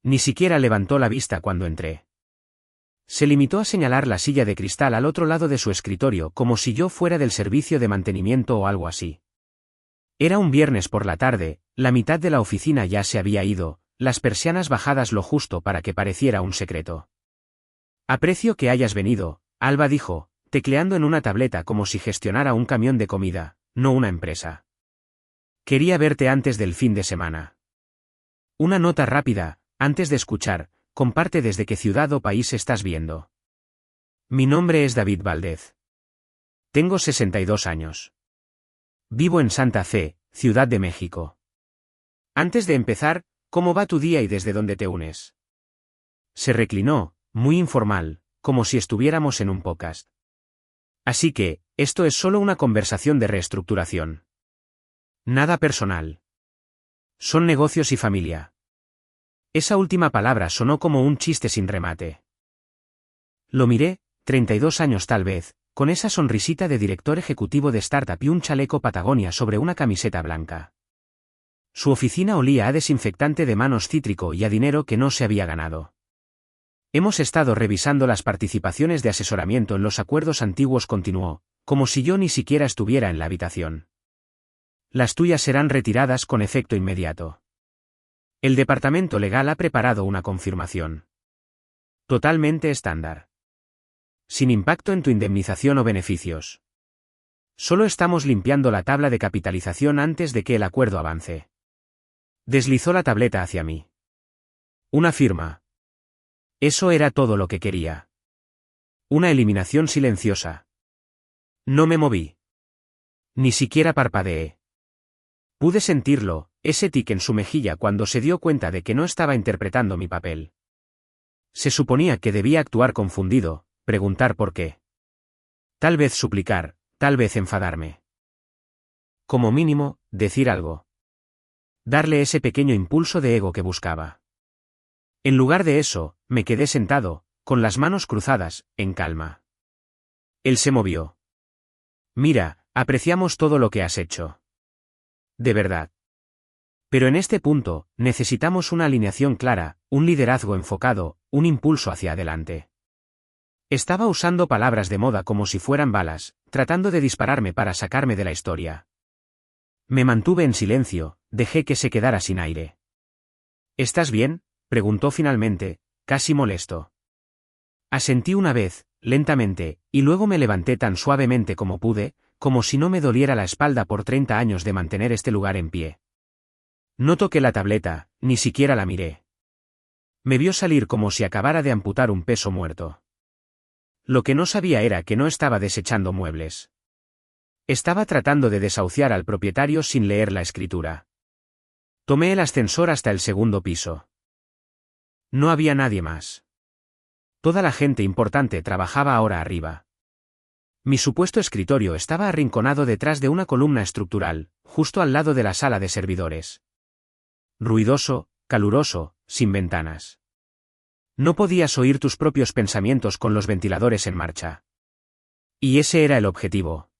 Ni siquiera levantó la vista cuando entré. Se limitó a señalar la silla de cristal al otro lado de su escritorio como si yo fuera del servicio de mantenimiento o algo así. Era un viernes por la tarde, la mitad de la oficina ya se había ido, las persianas bajadas lo justo para que pareciera un secreto. Aprecio que hayas venido, Alba dijo, tecleando en una tableta como si gestionara un camión de comida, no una empresa. Quería verte antes del fin de semana. Una nota rápida, antes de escuchar, comparte desde qué ciudad o país estás viendo. Mi nombre es David Valdez. Tengo 62 años. Vivo en Santa Fe, Ciudad de México. Antes de empezar, ¿cómo va tu día y desde dónde te unes? Se reclinó, muy informal, como si estuviéramos en un podcast. Así que, esto es solo una conversación de reestructuración. Nada personal. Son negocios y familia. Esa última palabra sonó como un chiste sin remate. Lo miré, 32 años tal vez, con esa sonrisita de director ejecutivo de startup y un chaleco Patagonia sobre una camiseta blanca. Su oficina olía a desinfectante de manos cítrico y a dinero que no se había ganado. Hemos estado revisando las participaciones de asesoramiento en los acuerdos antiguos, continuó, como si yo ni siquiera estuviera en la habitación. Las tuyas serán retiradas con efecto inmediato. El departamento legal ha preparado una confirmación. Totalmente estándar. Sin impacto en tu indemnización o beneficios. Solo estamos limpiando la tabla de capitalización antes de que el acuerdo avance. Deslizó la tableta hacia mí. Una firma. Eso era todo lo que quería. Una eliminación silenciosa. No me moví. Ni siquiera parpadeé. Pude sentirlo, ese tic en su mejilla cuando se dio cuenta de que no estaba interpretando mi papel. Se suponía que debía actuar confundido, preguntar por qué. Tal vez suplicar, tal vez enfadarme. Como mínimo, decir algo. Darle ese pequeño impulso de ego que buscaba. En lugar de eso, me quedé sentado, con las manos cruzadas, en calma. Él se movió. Mira, apreciamos todo lo que has hecho. De verdad. Pero en este punto, necesitamos una alineación clara, un liderazgo enfocado, un impulso hacia adelante. Estaba usando palabras de moda como si fueran balas, tratando de dispararme para sacarme de la historia. Me mantuve en silencio, dejé que se quedara sin aire. ¿Estás bien?, preguntó finalmente, casi molesto. Asentí una vez, lentamente, y luego me levanté tan suavemente como pude, como si no me doliera la espalda por 30 años de mantener este lugar en pie. No toqué la tableta, ni siquiera la miré. Me vio salir como si acabara de amputar un peso muerto. Lo que no sabía era que no estaba desechando muebles. Estaba tratando de desahuciar al propietario sin leer la escritura. Tomé el ascensor hasta el segundo piso. No había nadie más. Toda la gente importante trabajaba ahora arriba. Mi supuesto escritorio estaba arrinconado detrás de una columna estructural, justo al lado de la sala de servidores. Ruidoso, caluroso, sin ventanas. No podías oír tus propios pensamientos con los ventiladores en marcha. Y ese era el objetivo.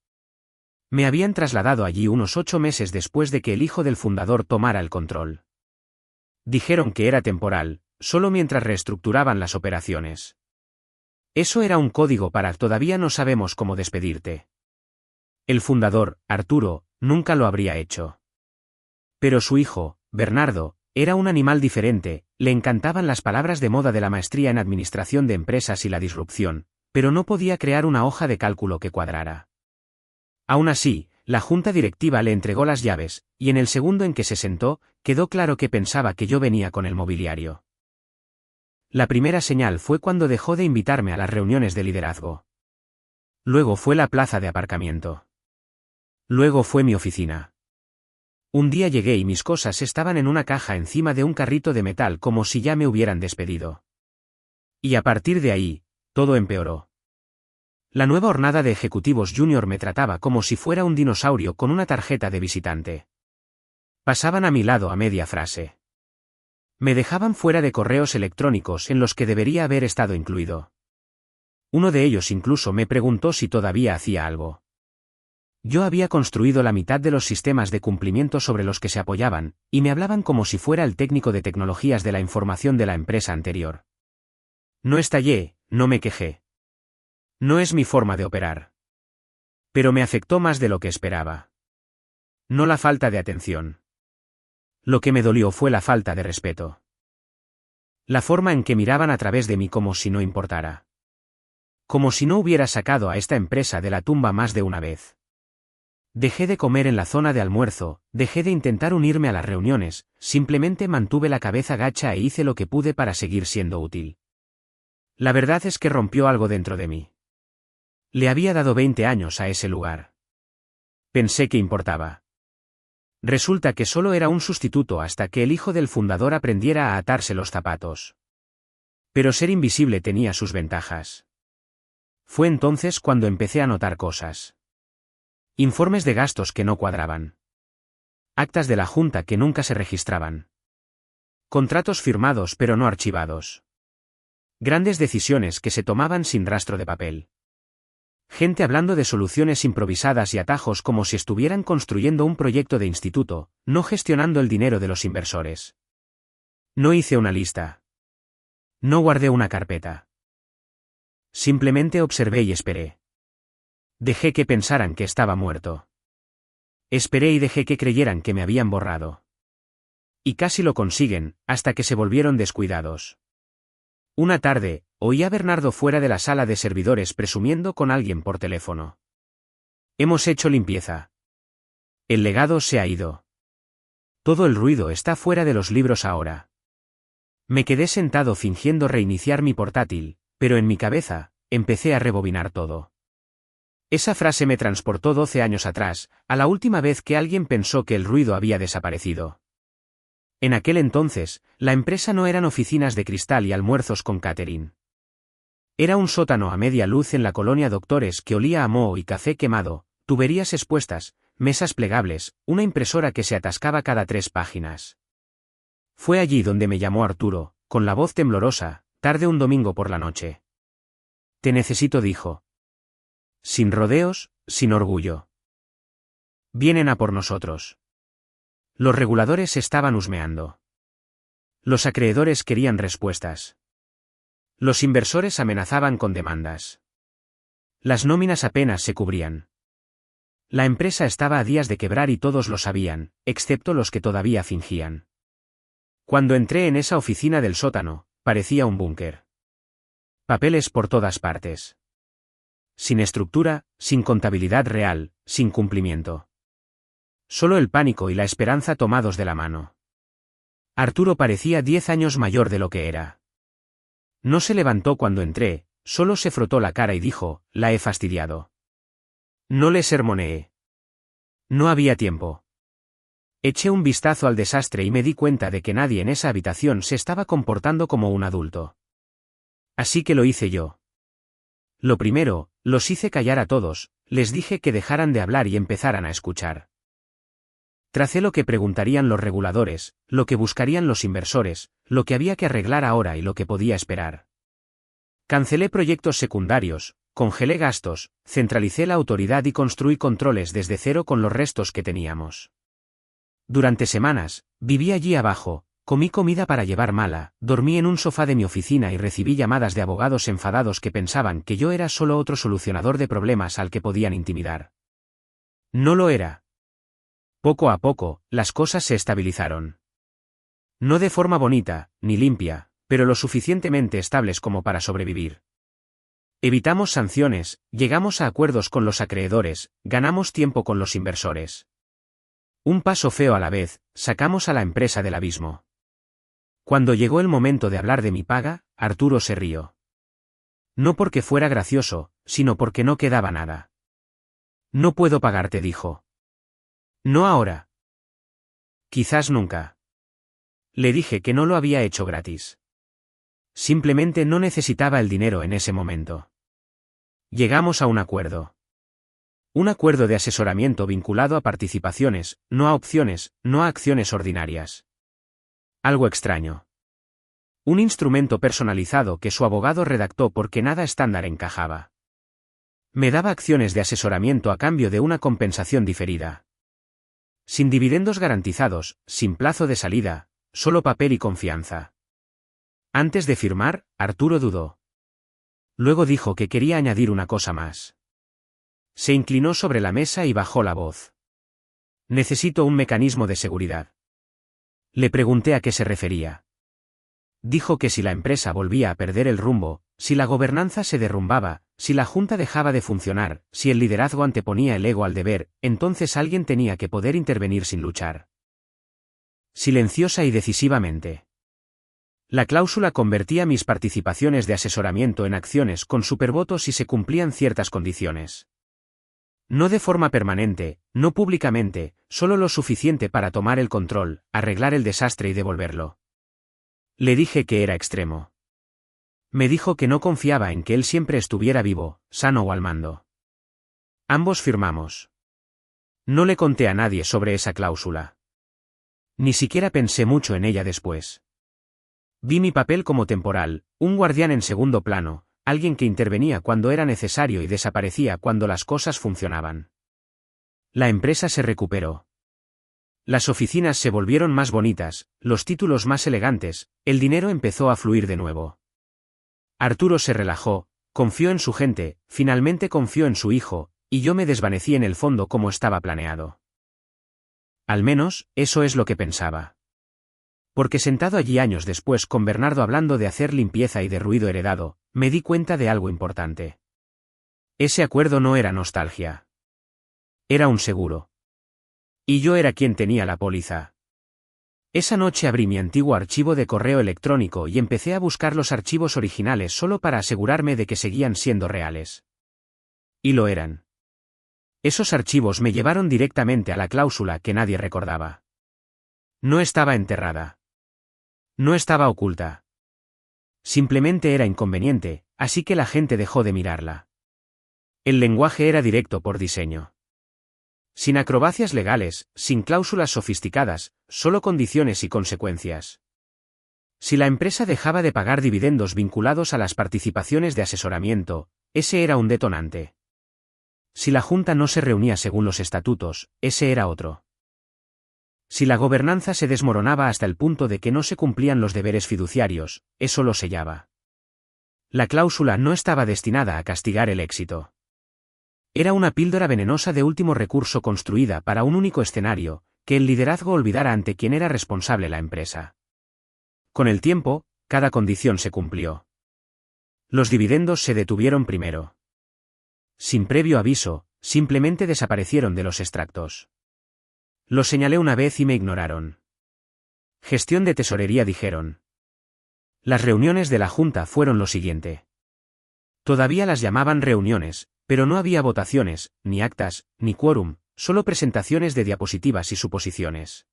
Me habían trasladado allí unos 8 meses después de que el hijo del fundador tomara el control. Dijeron que era temporal, solo mientras reestructuraban las operaciones. Eso era un código para todavía no sabemos cómo despedirte. El fundador, Arturo, nunca lo habría hecho. Pero su hijo, Bernardo, era un animal diferente, le encantaban las palabras de moda de la maestría en administración de empresas y la disrupción, pero no podía crear una hoja de cálculo que cuadrara. Aún así, la junta directiva le entregó las llaves, y en el segundo en que se sentó, quedó claro que pensaba que yo venía con el mobiliario. La primera señal fue cuando dejó de invitarme a las reuniones de liderazgo. Luego fue la plaza de aparcamiento. Luego fue mi oficina. Un día llegué y mis cosas estaban en una caja encima de un carrito de metal como si ya me hubieran despedido. Y a partir de ahí, todo empeoró. La nueva hornada de ejecutivos junior me trataba como si fuera un dinosaurio con una tarjeta de visitante. Pasaban a mi lado a media frase. Me dejaban fuera de correos electrónicos en los que debería haber estado incluido. Uno de ellos incluso me preguntó si todavía hacía algo. Yo había construido la mitad de los sistemas de cumplimiento sobre los que se apoyaban, y me hablaban como si fuera el técnico de tecnologías de la información de la empresa anterior. No estallé, no me quejé. No es mi forma de operar. Pero me afectó más de lo que esperaba. No la falta de atención. Lo que me dolió fue la falta de respeto. La forma en que miraban a través de mí como si no importara. Como si no hubiera sacado a esta empresa de la tumba más de una vez. Dejé de comer en la zona de almuerzo, dejé de intentar unirme a las reuniones, simplemente mantuve la cabeza gacha e hice lo que pude para seguir siendo útil. La verdad es que rompió algo dentro de mí. Le había dado 20 años a ese lugar. Pensé que importaba. Resulta que solo era un sustituto hasta que el hijo del fundador aprendiera a atarse los zapatos. Pero ser invisible tenía sus ventajas. Fue entonces cuando empecé a notar cosas. Informes de gastos que no cuadraban. Actas de la junta que nunca se registraban. Contratos firmados pero no archivados. Grandes decisiones que se tomaban sin rastro de papel. Gente hablando de soluciones improvisadas y atajos como si estuvieran construyendo un proyecto de instituto, no gestionando el dinero de los inversores. No hice una lista. No guardé una carpeta. Simplemente observé y esperé. Dejé que pensaran que estaba muerto. Esperé y dejé que creyeran que me habían borrado. Y casi lo consiguen, hasta que se volvieron descuidados. Una tarde, oí a Bernardo fuera de la sala de servidores presumiendo con alguien por teléfono. Hemos hecho limpieza. El legado se ha ido. Todo el ruido está fuera de los libros ahora. Me quedé sentado fingiendo reiniciar mi portátil, pero en mi cabeza, empecé a rebobinar todo. Esa frase me transportó 12 años atrás, a la última vez que alguien pensó que el ruido había desaparecido. En aquel entonces, la empresa no eran oficinas de cristal y almuerzos con catering. Era un sótano a media luz en la colonia Doctores que olía a moho y café quemado, tuberías expuestas, mesas plegables, una impresora que se atascaba cada 3 páginas. Fue allí donde me llamó Arturo, con la voz temblorosa, tarde un domingo por la noche. Te necesito, dijo. Sin rodeos, sin orgullo. Vienen a por nosotros. Los reguladores estaban husmeando. Los acreedores querían respuestas. Los inversores amenazaban con demandas. Las nóminas apenas se cubrían. La empresa estaba a días de quebrar y todos lo sabían, excepto los que todavía fingían. Cuando entré en esa oficina del sótano, parecía un búnker. Papeles por todas partes. Sin estructura, sin contabilidad real, sin cumplimiento. Solo el pánico y la esperanza tomados de la mano. Arturo parecía 10 años mayor de lo que era. No se levantó cuando entré, solo se frotó la cara y dijo, la he fastidiado. No le sermoneé. No había tiempo. Eché un vistazo al desastre y me di cuenta de que nadie en esa habitación se estaba comportando como un adulto. Así que lo hice yo. Lo primero, los hice callar a todos, les dije que dejaran de hablar y empezaran a escuchar. Tracé lo que preguntarían los reguladores, lo que buscarían los inversores, lo que había que arreglar ahora y lo que podía esperar. Cancelé proyectos secundarios, congelé gastos, centralicé la autoridad y construí controles desde cero con los restos que teníamos. Durante semanas, viví allí abajo, comí comida para llevar mala, dormí en un sofá de mi oficina y recibí llamadas de abogados enfadados que pensaban que yo era solo otro solucionador de problemas al que podían intimidar. No lo era. Poco a poco, las cosas se estabilizaron. No de forma bonita, ni limpia, pero lo suficientemente estables como para sobrevivir. Evitamos sanciones, llegamos a acuerdos con los acreedores, ganamos tiempo con los inversores. Un paso feo a la vez, sacamos a la empresa del abismo. Cuando llegó el momento de hablar de mi paga, Arturo se rió. No porque fuera gracioso, sino porque no quedaba nada. No puedo pagarte, dijo. No ahora. Quizás nunca. Le dije que no lo había hecho gratis. Simplemente no necesitaba el dinero en ese momento. Llegamos a un acuerdo. Un acuerdo de asesoramiento vinculado a participaciones, no a opciones, no a acciones ordinarias. Algo extraño. Un instrumento personalizado que su abogado redactó porque nada estándar encajaba. Me daba acciones de asesoramiento a cambio de una compensación diferida. Sin dividendos garantizados, sin plazo de salida, solo papel y confianza. Antes de firmar, Arturo dudó. Luego dijo que quería añadir una cosa más. Se inclinó sobre la mesa y bajó la voz. Necesito un mecanismo de seguridad. Le pregunté a qué se refería. Dijo que si la empresa volvía a perder el rumbo, si la gobernanza se derrumbaba, si la junta dejaba de funcionar, si el liderazgo anteponía el ego al deber, entonces alguien tenía que poder intervenir sin luchar. Silenciosa y decisivamente. La cláusula convertía mis participaciones de asesoramiento en acciones con supervoto si se cumplían ciertas condiciones. No de forma permanente, no públicamente, solo lo suficiente para tomar el control, arreglar el desastre y devolverlo. Le dije que era extremo. Me dijo que no confiaba en que él siempre estuviera vivo, sano o al mando. Ambos firmamos. No le conté a nadie sobre esa cláusula. Ni siquiera pensé mucho en ella después. Vi mi papel como temporal, un guardián en segundo plano, alguien que intervenía cuando era necesario y desaparecía cuando las cosas funcionaban. La empresa se recuperó. Las oficinas se volvieron más bonitas, los títulos más elegantes, el dinero empezó a fluir de nuevo. Arturo se relajó, confió en su gente, finalmente confió en su hijo, y yo me desvanecí en el fondo como estaba planeado. Al menos, eso es lo que pensaba. Porque sentado allí años después con Bernardo hablando de hacer limpieza y de ruido heredado, me di cuenta de algo importante. Ese acuerdo no era nostalgia. Era un seguro. Y yo era quien tenía la póliza. Esa noche abrí mi antiguo archivo de correo electrónico y empecé a buscar los archivos originales solo para asegurarme de que seguían siendo reales. Y lo eran. Esos archivos me llevaron directamente a la cláusula que nadie recordaba. No estaba enterrada. No estaba oculta. Simplemente era inconveniente, así que la gente dejó de mirarla. El lenguaje era directo por diseño. Sin acrobacias legales, sin cláusulas sofisticadas, solo condiciones y consecuencias. Si la empresa dejaba de pagar dividendos vinculados a las participaciones de asesoramiento, ese era un detonante. Si la junta no se reunía según los estatutos, ese era otro. Si la gobernanza se desmoronaba hasta el punto de que no se cumplían los deberes fiduciarios, eso lo sellaba. La cláusula no estaba destinada a castigar el éxito. Era una píldora venenosa de último recurso construida para un único escenario, que el liderazgo olvidara ante quien era responsable la empresa. Con el tiempo, cada condición se cumplió. Los dividendos se detuvieron primero. Sin previo aviso, simplemente desaparecieron de los extractos. Los señalé una vez y me ignoraron. Gestión de tesorería dijeron. Las reuniones de la Junta fueron lo siguiente. Todavía las llamaban reuniones, pero no había votaciones, ni actas, ni quórum, solo presentaciones de diapositivas y suposiciones.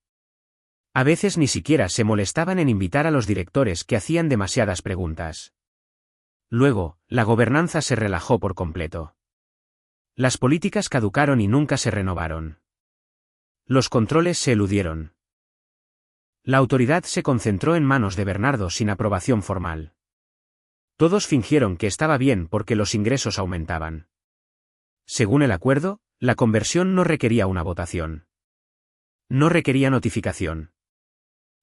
A veces ni siquiera se molestaban en invitar a los directores que hacían demasiadas preguntas. Luego, la gobernanza se relajó por completo. Las políticas caducaron y nunca se renovaron. Los controles se eludieron. La autoridad se concentró en manos de Bernardo sin aprobación formal. Todos fingieron que estaba bien porque los ingresos aumentaban. Según el acuerdo, la conversión no requería una votación. No requería notificación.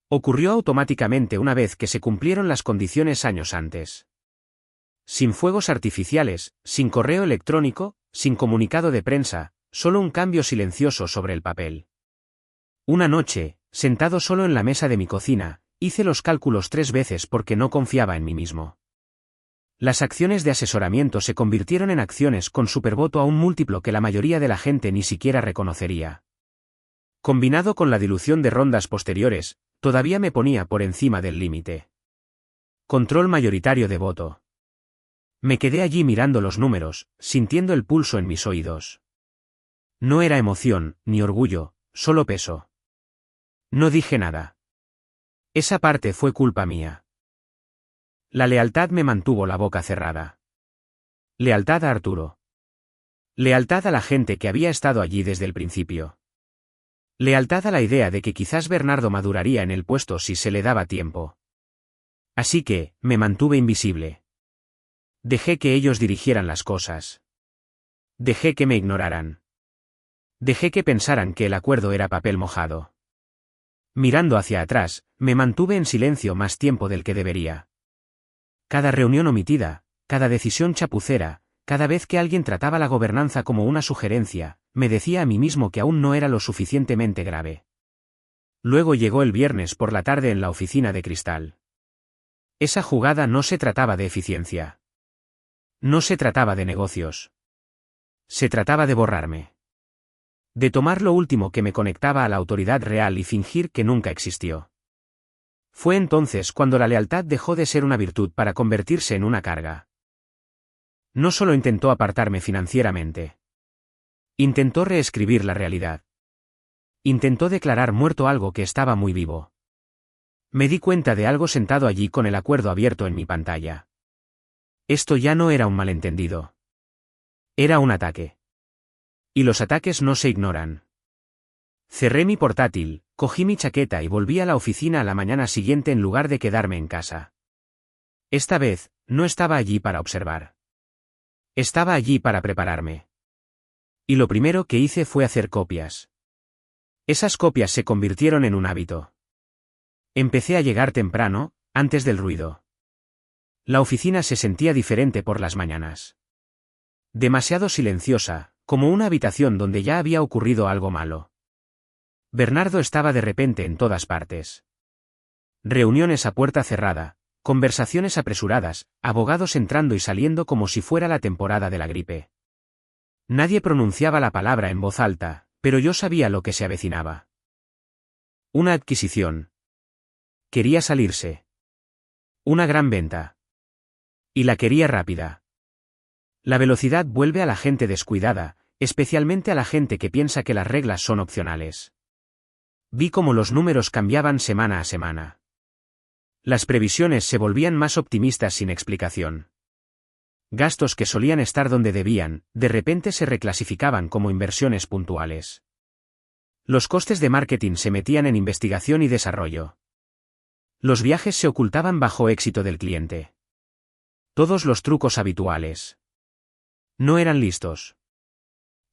Ocurrió automáticamente una vez que se cumplieron las condiciones años antes. Sin fuegos artificiales, sin correo electrónico, sin comunicado de prensa, solo un cambio silencioso sobre el papel. Una noche, sentado solo en la mesa de mi cocina, hice los cálculos 3 veces porque no confiaba en mí mismo. Las acciones de asesoramiento se convirtieron en acciones con supervoto a un múltiplo que la mayoría de la gente ni siquiera reconocería. Combinado con la dilución de rondas posteriores, todavía me ponía por encima del límite. Control mayoritario de voto. Me quedé allí mirando los números, sintiendo el pulso en mis oídos. No era emoción, ni orgullo, solo peso. No dije nada. Esa parte fue culpa mía. La lealtad me mantuvo la boca cerrada. Lealtad a Arturo. Lealtad a la gente que había estado allí desde el principio. Lealtad a la idea de que quizás Bernardo maduraría en el puesto si se le daba tiempo. Así que, me mantuve invisible. Dejé que ellos dirigieran las cosas. Dejé que me ignoraran. Dejé que pensaran que el acuerdo era papel mojado. Mirando hacia atrás, me mantuve en silencio más tiempo del que debería. Cada reunión omitida, cada decisión chapucera, cada vez que alguien trataba la gobernanza como una sugerencia, me decía a mí mismo que aún no era lo suficientemente grave. Luego llegó el viernes por la tarde en la oficina de Cristal. Esa jugada no se trataba de eficiencia. No se trataba de negocios. Se trataba de borrarme. De tomar lo último que me conectaba a la autoridad real y fingir que nunca existió. Fue entonces cuando la lealtad dejó de ser una virtud para convertirse en una carga. No solo intentó apartarme financieramente. Intentó reescribir la realidad. Intentó declarar muerto algo que estaba muy vivo. Me di cuenta de algo sentado allí con el acuerdo abierto en mi pantalla. Esto ya no era un malentendido. Era un ataque. Y los ataques no se ignoran. Cerré mi portátil, cogí mi chaqueta y volví a la oficina a la mañana siguiente en lugar de quedarme en casa. Esta vez, no estaba allí para observar. Estaba allí para prepararme. Y lo primero que hice fue hacer copias. Esas copias se convirtieron en un hábito. Empecé a llegar temprano, antes del ruido. La oficina se sentía diferente por las mañanas. Demasiado silenciosa, como una habitación donde ya había ocurrido algo malo. Bernardo estaba de repente en todas partes. Reuniones a puerta cerrada, conversaciones apresuradas, abogados entrando y saliendo como si fuera la temporada de la gripe. Nadie pronunciaba la palabra en voz alta, pero yo sabía lo que se avecinaba. Una adquisición. Quería salirse. Una gran venta. Y la quería rápida. La velocidad vuelve a la gente descuidada, especialmente a la gente que piensa que las reglas son opcionales. Vi cómo los números cambiaban semana a semana. Las previsiones se volvían más optimistas sin explicación. Gastos que solían estar donde debían, de repente se reclasificaban como inversiones puntuales. Los costes de marketing se metían en investigación y desarrollo. Los viajes se ocultaban bajo éxito del cliente. Todos los trucos habituales. No eran listos.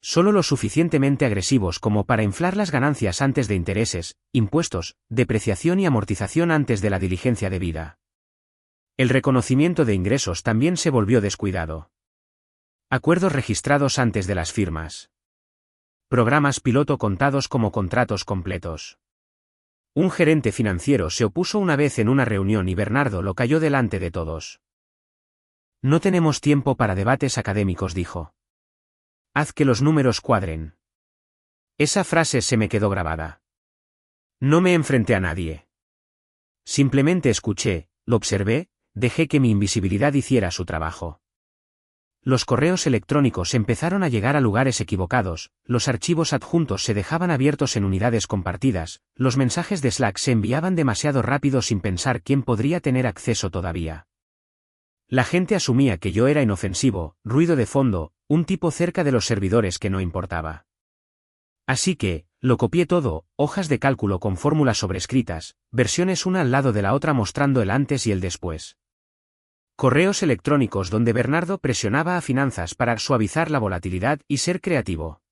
Solo lo suficientemente agresivos como para inflar las ganancias antes de intereses, impuestos, depreciación y amortización antes de la diligencia debida. El reconocimiento de ingresos también se volvió descuidado. Acuerdos registrados antes de las firmas. Programas piloto contados como contratos completos. Un gerente financiero se opuso una vez en una reunión y Bernardo lo calló delante de todos. No tenemos tiempo para debates académicos, dijo. Haz que los números cuadren. Esa frase se me quedó grabada. No me enfrenté a nadie. Simplemente escuché, lo observé, dejé que mi invisibilidad hiciera su trabajo. Los correos electrónicos empezaron a llegar a lugares equivocados, los archivos adjuntos se dejaban abiertos en unidades compartidas, los mensajes de Slack se enviaban demasiado rápido sin pensar quién podría tener acceso todavía. La gente asumía que yo era inofensivo, ruido de fondo, un tipo cerca de los servidores que no importaba. Así que, lo copié todo, hojas de cálculo con fórmulas sobrescritas, versiones una al lado de la otra mostrando el antes y el después. Correos electrónicos donde Bernardo presionaba a finanzas para suavizar la volatilidad y ser creativo.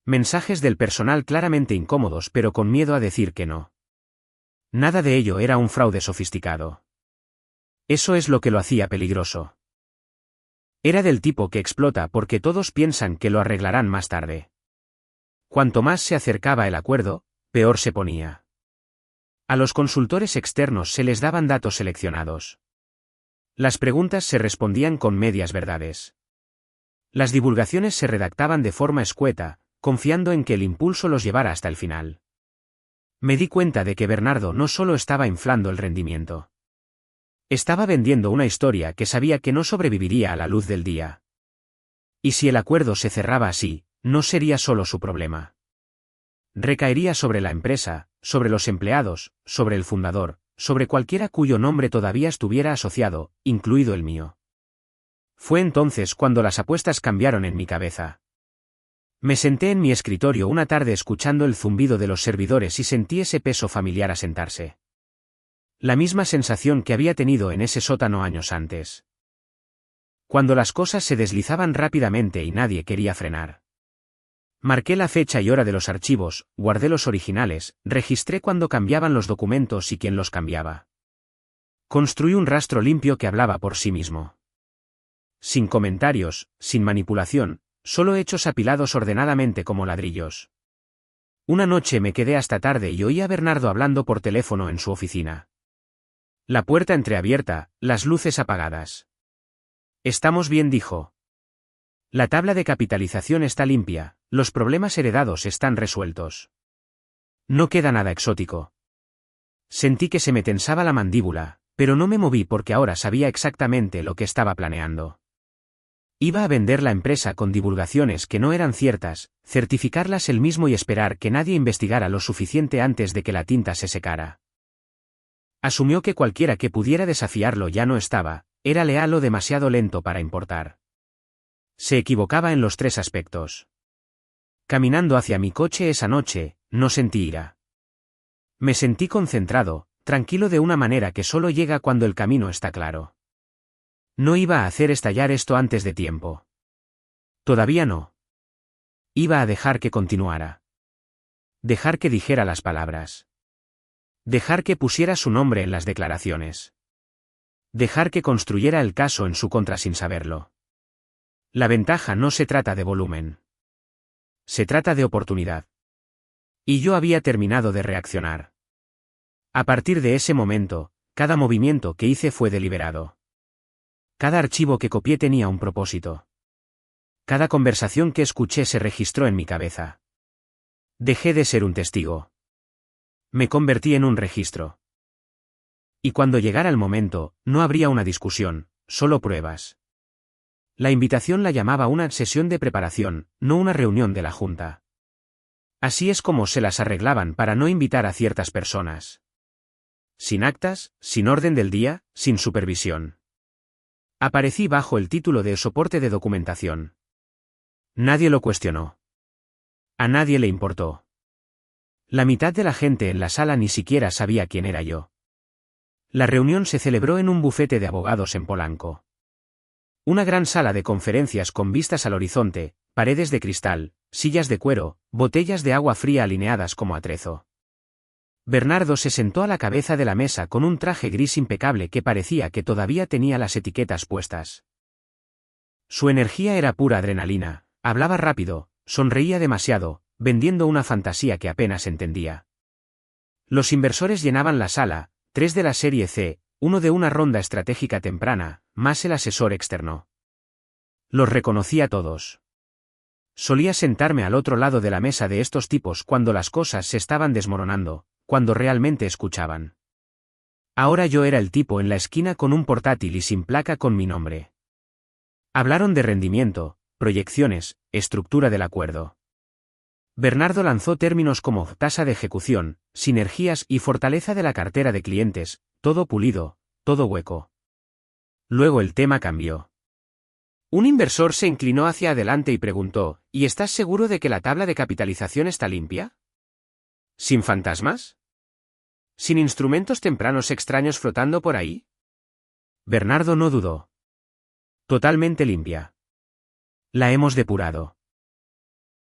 Mensajes del personal claramente incómodos pero con miedo a decir que no. Nada de ello era un fraude sofisticado. Eso es lo que lo hacía peligroso. Era del tipo que explota porque todos piensan que lo arreglarán más tarde. Cuanto más se acercaba el acuerdo, peor se ponía. A los consultores externos se les daban datos seleccionados. Las preguntas se respondían con medias verdades. Las divulgaciones se redactaban de forma escueta, confiando en que el impulso los llevara hasta el final. Me di cuenta de que Bernardo no solo estaba inflando el rendimiento. Estaba vendiendo una historia que sabía que no sobreviviría a la luz del día. Y si el acuerdo se cerraba así, no sería solo su problema. Recaería sobre la empresa, sobre los empleados, sobre el fundador, sobre cualquiera cuyo nombre todavía estuviera asociado, incluido el mío. Fue entonces cuando las apuestas cambiaron en mi cabeza. Me senté en mi escritorio una tarde escuchando el zumbido de los servidores y sentí ese peso familiar asentarse. La misma sensación que había tenido en ese sótano años antes. Cuando las cosas se deslizaban rápidamente y nadie quería frenar. Marqué la fecha y hora de los archivos, guardé los originales, registré cuando cambiaban los documentos y quién los cambiaba. Construí un rastro limpio que hablaba por sí mismo. Sin comentarios, sin manipulación, solo hechos apilados ordenadamente como ladrillos. Una noche me quedé hasta tarde y oí a Bernardo hablando por teléfono en su oficina. La puerta entreabierta, las luces apagadas. «Estamos bien», dijo. «La tabla de capitalización está limpia, los problemas heredados están resueltos. No queda nada exótico». Sentí que se me tensaba la mandíbula, pero no me moví porque ahora sabía exactamente lo que estaba planeando. Iba a vender la empresa con divulgaciones que no eran ciertas, certificarlas él mismo y esperar que nadie investigara lo suficiente antes de que la tinta se secara. Asumió que cualquiera que pudiera desafiarlo ya no estaba, era leal o demasiado lento para importar. Se equivocaba en los tres aspectos. Caminando hacia mi coche esa noche, no sentí ira. Me sentí concentrado, tranquilo de una manera que solo llega cuando el camino está claro. No iba a hacer estallar esto antes de tiempo. Todavía no. Iba a dejar que continuara. Dejar que dijera las palabras. Dejar que pusiera su nombre en las declaraciones. Dejar que construyera el caso en su contra sin saberlo. La ventaja no se trata de volumen. Se trata de oportunidad. Y yo había terminado de reaccionar. A partir de ese momento, cada movimiento que hice fue deliberado. Cada archivo que copié tenía un propósito. Cada conversación que escuché se registró en mi cabeza. Dejé de ser un testigo. Me convertí en un registro. Y cuando llegara el momento, no habría una discusión, solo pruebas. La invitación la llamaba una sesión de preparación, no una reunión de la Junta. Así es como se las arreglaban para no invitar a ciertas personas. Sin actas, sin orden del día, sin supervisión. Aparecí bajo el título de soporte de documentación. Nadie lo cuestionó. A nadie le importó. La mitad de la gente en la sala ni siquiera sabía quién era yo. La reunión se celebró en un bufete de abogados en Polanco. Una gran sala de conferencias con vistas al horizonte, paredes de cristal, sillas de cuero, botellas de agua fría alineadas como atrezo. Bernardo se sentó a la cabeza de la mesa con un traje gris impecable que parecía que todavía tenía las etiquetas puestas. Su energía era pura adrenalina, hablaba rápido, sonreía demasiado, vendiendo una fantasía que apenas entendía. Los inversores llenaban la sala, 3 de la serie C, 1 de una ronda estratégica temprana, más el asesor externo. Los reconocía a todos. Solía sentarme al otro lado de la mesa de estos tipos cuando las cosas se estaban desmoronando, cuando realmente escuchaban. Ahora yo era el tipo en la esquina con un portátil y sin placa con mi nombre. Hablaron de rendimiento, proyecciones, estructura del acuerdo. Bernardo lanzó términos como tasa de ejecución, sinergias y fortaleza de la cartera de clientes, todo pulido, todo hueco. Luego el tema cambió. Un inversor se inclinó hacia adelante y preguntó, ¿y estás seguro de que la tabla de capitalización está limpia? ¿Sin fantasmas? ¿Sin instrumentos tempranos extraños flotando por ahí? Bernardo no dudó. Totalmente limpia. La hemos depurado.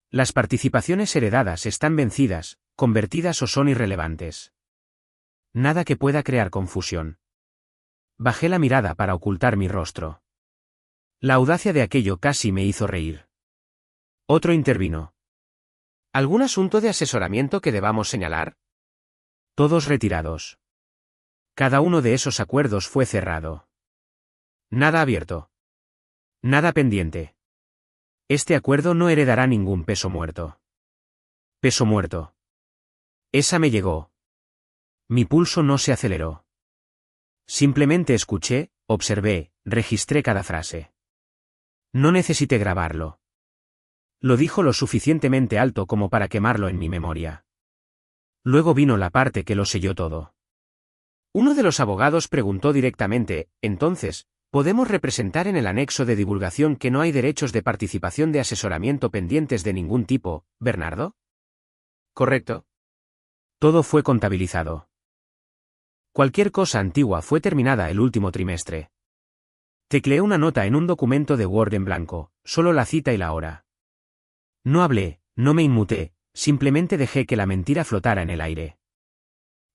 Las participaciones heredadas están vencidas, convertidas o son irrelevantes. Nada que pueda crear confusión. Bajé la mirada para ocultar mi rostro. La audacia de aquello casi me hizo reír. Otro intervino. ¿Algún asunto de asesoramiento que debamos señalar? Todos retirados. Cada uno de esos acuerdos fue cerrado. Nada abierto. Nada pendiente. Este acuerdo no heredará ningún peso muerto. Peso muerto. Esa me llegó. Mi pulso no se aceleró. Simplemente escuché, observé, registré cada frase. No necesité grabarlo. Lo dijo lo suficientemente alto como para quemarlo en mi memoria. Luego vino la parte que lo selló todo. Uno de los abogados preguntó directamente, entonces, ¿podemos representar en el anexo de divulgación que no hay derechos de participación de asesoramiento pendientes de ningún tipo, Bernardo? Correcto. Todo fue contabilizado. Cualquier cosa antigua fue terminada el último trimestre. Tecleé una nota en un documento de Word en blanco, solo la cita y la hora. No hablé, no me inmuté, simplemente dejé que la mentira flotara en el aire.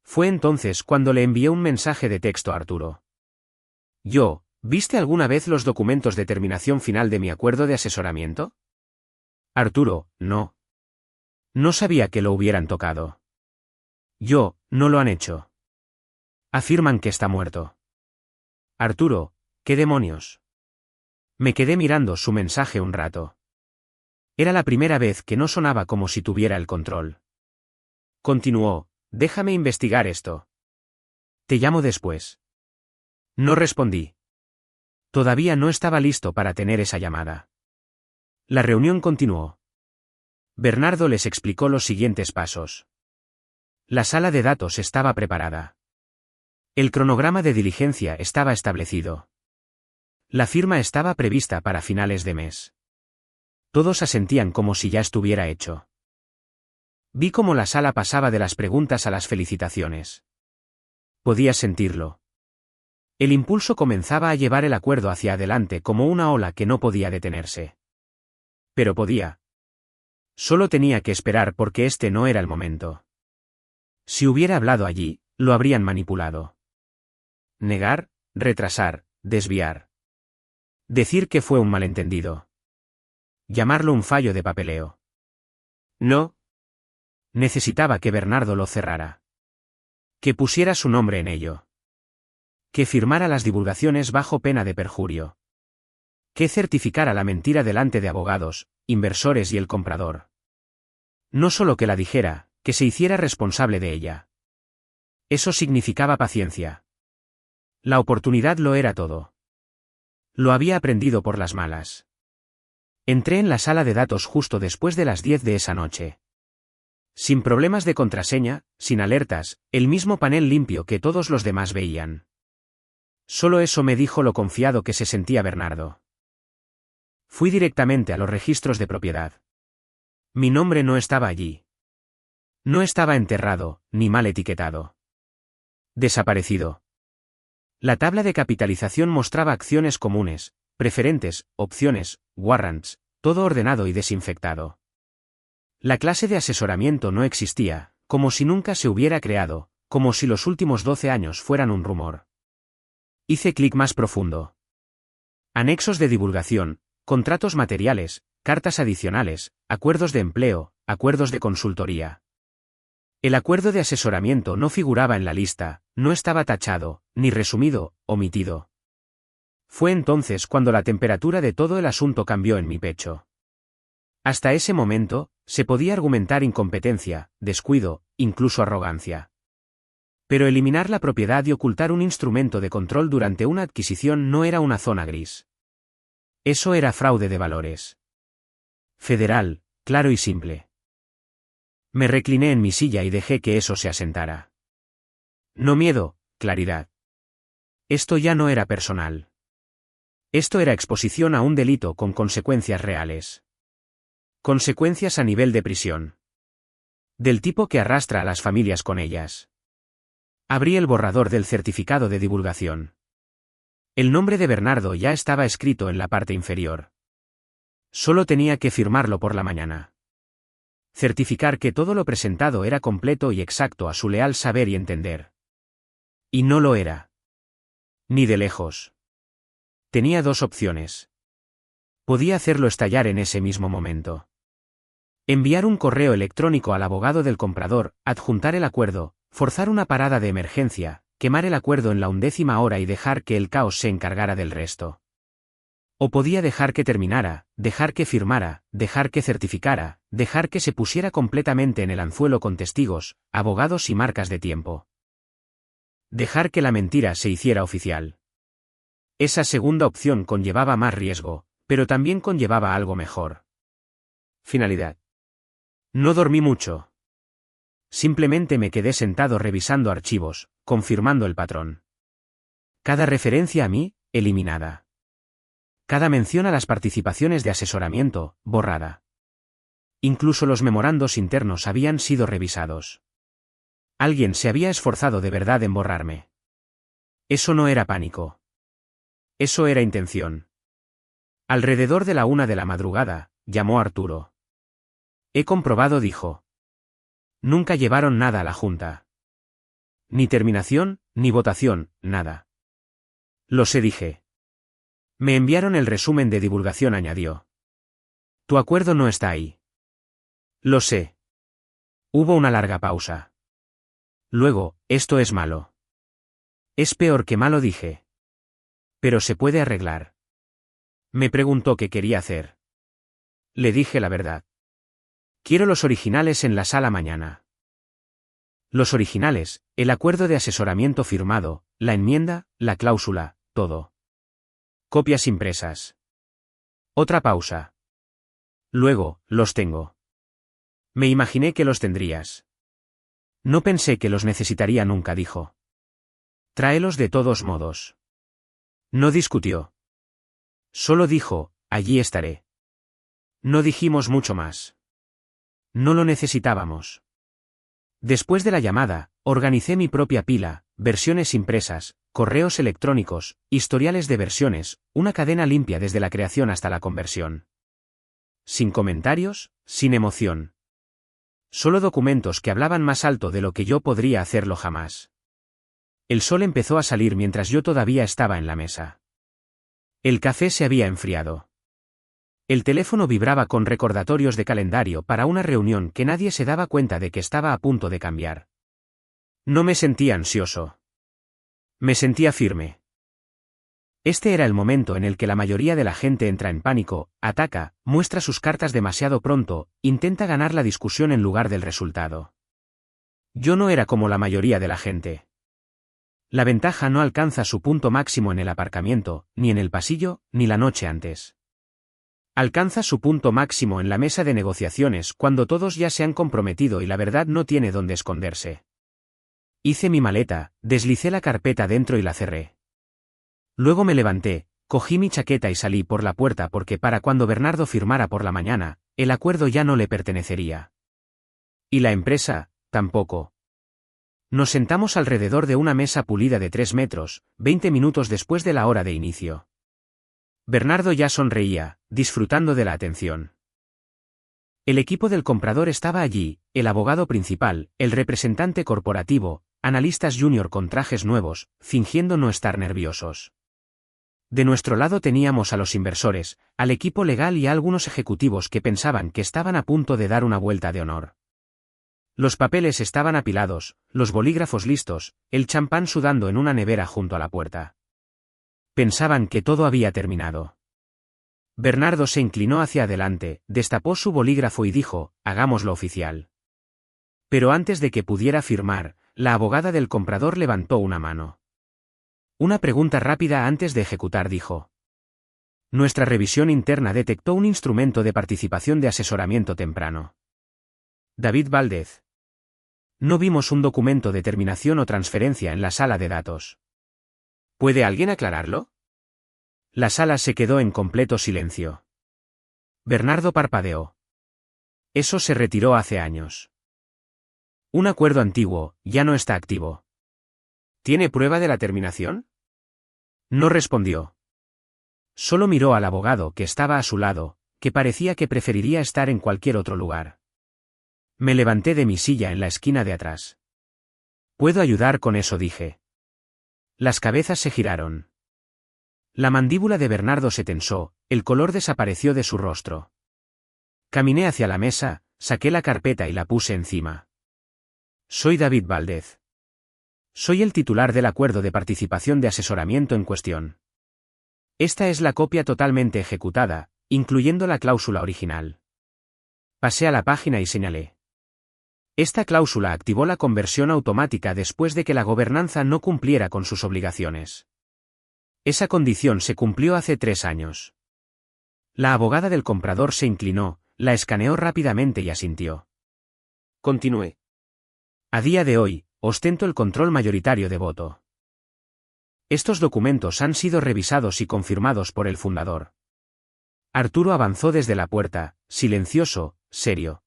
Fue entonces cuando le envié un mensaje de texto a Arturo. ¿Viste alguna vez los documentos de terminación final de mi acuerdo de asesoramiento? Arturo, no. No sabía que lo hubieran tocado. No lo han hecho. Afirman que está muerto. Arturo, ¿qué demonios? Me quedé mirando su mensaje un rato. Era la primera vez que no sonaba como si tuviera el control. Continuó, déjame investigar esto. Te llamo después. No respondí. Todavía no estaba listo para tener esa llamada. La reunión continuó. Bernardo les explicó los siguientes pasos. La sala de datos estaba preparada. El cronograma de diligencia estaba establecido. La firma estaba prevista para finales de mes. Todos asentían como si ya estuviera hecho. Vi cómo la sala pasaba de las preguntas a las felicitaciones. Podía sentirlo. El impulso comenzaba a llevar el acuerdo hacia adelante como una ola que no podía detenerse. Pero podía. Solo tenía que esperar porque este no era el momento. Si hubiera hablado allí, lo habrían manipulado. Negar, retrasar, desviar. Decir que fue un malentendido. Llamarlo un fallo de papeleo. No. Necesitaba que Bernardo lo cerrara. Que pusiera su nombre en ello. Que firmara las divulgaciones bajo pena de perjurio. Que certificara la mentira delante de abogados, inversores y el comprador. No solo que la dijera, que se hiciera responsable de ella. Eso significaba paciencia. La oportunidad lo era todo. Lo había aprendido por las malas. Entré en la sala de datos justo después de las 10 de esa noche. Sin problemas de contraseña, sin alertas, el mismo panel limpio que todos los demás veían. Solo eso me dijo lo confiado que se sentía Bernardo. Fui directamente a los registros de propiedad. Mi nombre no estaba allí. No estaba enterrado, ni mal etiquetado. Desaparecido. La tabla de capitalización mostraba acciones comunes, preferentes, opciones, warrants, todo ordenado y desinfectado. La clase de asesoramiento no existía, como si nunca se hubiera creado, como si los últimos 12 años fueran un rumor. Hice clic más profundo. Anexos de divulgación, contratos materiales, cartas adicionales, acuerdos de empleo, acuerdos de consultoría. El acuerdo de asesoramiento no figuraba en la lista, no estaba tachado, ni resumido, omitido. Fue entonces cuando la temperatura de todo el asunto cambió en mi pecho. Hasta ese momento, se podía argumentar incompetencia, descuido, incluso arrogancia. Pero eliminar la propiedad y ocultar un instrumento de control durante una adquisición no era una zona gris. Eso era fraude de valores. Federal, claro y simple. Me recliné en mi silla y dejé que eso se asentara. No miedo, claridad. Esto ya no era personal. Esto era exposición a un delito con consecuencias reales. Consecuencias a nivel de prisión. Del tipo que arrastra a las familias con ellas. Abrí el borrador del certificado de divulgación. El nombre de Bernardo ya estaba escrito en la parte inferior. Solo tenía que firmarlo por la mañana. Certificar que todo lo presentado era completo y exacto a su leal saber y entender. Y no lo era. Ni de lejos. Tenía dos opciones. Podía hacerlo estallar en ese mismo momento. Enviar un correo electrónico al abogado del comprador, adjuntar el acuerdo, forzar una parada de emergencia, quemar el acuerdo en la 11ª hora y dejar que el caos se encargara del resto. O podía dejar que terminara, dejar que firmara, dejar que certificara, dejar que se pusiera completamente en el anzuelo con testigos, abogados y marcas de tiempo. Dejar que la mentira se hiciera oficial. Esa segunda opción conllevaba más riesgo, pero también conllevaba algo mejor. Finalidad. No dormí mucho. Simplemente me quedé sentado revisando archivos, confirmando el patrón. Cada referencia a mí, eliminada. Cada mención a las participaciones de asesoramiento, borrada. Incluso los memorandos internos habían sido revisados. Alguien se había esforzado de verdad en borrarme. Eso no era pánico. Eso era intención. Alrededor de la 1 de la madrugada, llamó Arturo. He comprobado, dijo. Nunca llevaron nada a la junta. Ni terminación, ni votación, nada. Lo sé, dije. Me enviaron el resumen de divulgación, añadió. Tu acuerdo no está ahí. Lo sé. Hubo una larga pausa. Luego, esto es malo. Es peor que malo, dije. Pero se puede arreglar. Me preguntó qué quería hacer. Le dije la verdad. Quiero los originales en la sala mañana. Los originales, el acuerdo de asesoramiento firmado, la enmienda, la cláusula, todo. Copias impresas. Otra pausa. Luego, los tengo. Me imaginé que los tendrías. No pensé que los necesitaría nunca, dijo. Tráelos de todos modos. No discutió. Solo dijo, allí estaré. No dijimos mucho más. No lo necesitábamos. Después de la llamada, organicé mi propia pila, versiones impresas, correos electrónicos, historiales de versiones, una cadena limpia desde la creación hasta la conversión. Sin comentarios, sin emoción. Solo documentos que hablaban más alto de lo que yo podría hacerlo jamás. El sol empezó a salir mientras yo todavía estaba en la mesa. El café se había enfriado. El teléfono vibraba con recordatorios de calendario para una reunión que nadie se daba cuenta de que estaba a punto de cambiar. No me sentía ansioso. Me sentía firme. Este era el momento en el que la mayoría de la gente entra en pánico, ataca, muestra sus cartas demasiado pronto, intenta ganar la discusión en lugar del resultado. Yo no era como la mayoría de la gente. La ventaja no alcanza su punto máximo en el aparcamiento, ni en el pasillo, ni la noche antes. Alcanza su punto máximo en la mesa de negociaciones cuando todos ya se han comprometido y la verdad no tiene dónde esconderse. Hice mi maleta, deslicé la carpeta dentro y la cerré. Luego me levanté, cogí mi chaqueta y salí por la puerta porque para cuando Bernardo firmara por la mañana, el acuerdo ya no le pertenecería. Y la empresa, tampoco. Nos sentamos alrededor de una mesa pulida de 3 metros, 20 minutos después de la hora de inicio. Bernardo ya sonreía, disfrutando de la atención. El equipo del comprador estaba allí, el abogado principal, el representante corporativo, analistas junior con trajes nuevos, fingiendo no estar nerviosos. De nuestro lado teníamos a los inversores, al equipo legal y a algunos ejecutivos que pensaban que estaban a punto de dar una vuelta de honor. Los papeles estaban apilados, los bolígrafos listos, el champán sudando en una nevera junto a la puerta. Pensaban que todo había terminado. Bernardo se inclinó hacia adelante, destapó su bolígrafo y dijo, hagámoslo oficial. Pero antes de que pudiera firmar, la abogada del comprador levantó una mano. Una pregunta rápida antes de ejecutar, dijo. Nuestra revisión interna detectó un instrumento de participación de asesoramiento temprano. David Valdez. No vimos un documento de terminación o transferencia en la sala de datos. ¿Puede alguien aclararlo? La sala se quedó en completo silencio. Bernardo parpadeó. Eso se retiró hace años. Un acuerdo antiguo, ya no está activo. ¿Tiene prueba de la terminación? No respondió. Solo miró al abogado que estaba a su lado, que parecía que preferiría estar en cualquier otro lugar. Me levanté de mi silla en la esquina de atrás. ¿Puedo ayudar con eso?, dije. Las cabezas se giraron. La mandíbula de Bernardo se tensó, el color desapareció de su rostro. Caminé hacia la mesa, saqué la carpeta y la puse encima. Soy David Valdez. Soy el titular del acuerdo de participación de asesoramiento en cuestión. Esta es la copia totalmente ejecutada, incluyendo la cláusula original. Pasé a la página y señalé. Esta cláusula activó la conversión automática después de que la gobernanza no cumpliera con sus obligaciones. Esa condición se cumplió hace 3 años. La abogada del comprador se inclinó, la escaneó rápidamente y asintió. Continué. A día de hoy, ostento el control mayoritario de voto. Estos documentos han sido revisados y confirmados por el fundador. Arturo avanzó desde la puerta, silencioso, serio.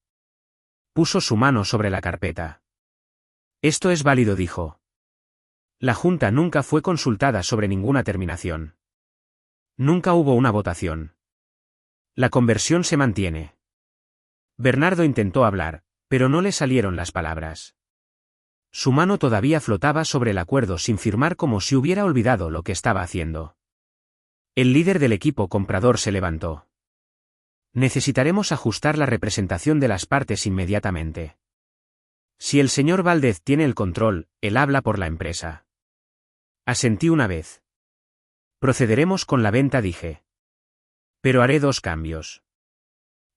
Puso su mano sobre la carpeta. Esto es válido, dijo. La Junta nunca fue consultada sobre ninguna terminación. Nunca hubo una votación. La conversión se mantiene. Bernardo intentó hablar, pero no le salieron las palabras. Su mano todavía flotaba sobre el acuerdo sin firmar, como si hubiera olvidado lo que estaba haciendo. El líder del equipo comprador se levantó. Necesitaremos ajustar la representación de las partes inmediatamente. Si el señor Valdez tiene el control, él habla por la empresa. Asentí una vez. Procederemos con la venta, dije. Pero haré 2 cambios.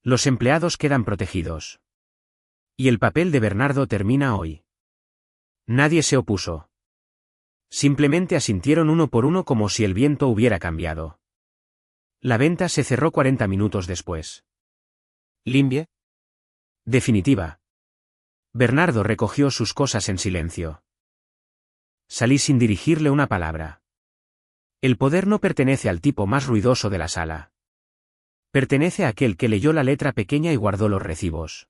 Los empleados quedan protegidos. Y el papel de Bernardo termina hoy. Nadie se opuso. Simplemente asintieron uno por uno, como si el viento hubiera cambiado. La venta se cerró 40 minutos después. ¿Limpie? Definitiva. Bernardo recogió sus cosas en silencio. Salí sin dirigirle una palabra. El poder no pertenece al tipo más ruidoso de la sala. Pertenece a aquel que leyó la letra pequeña y guardó los recibos.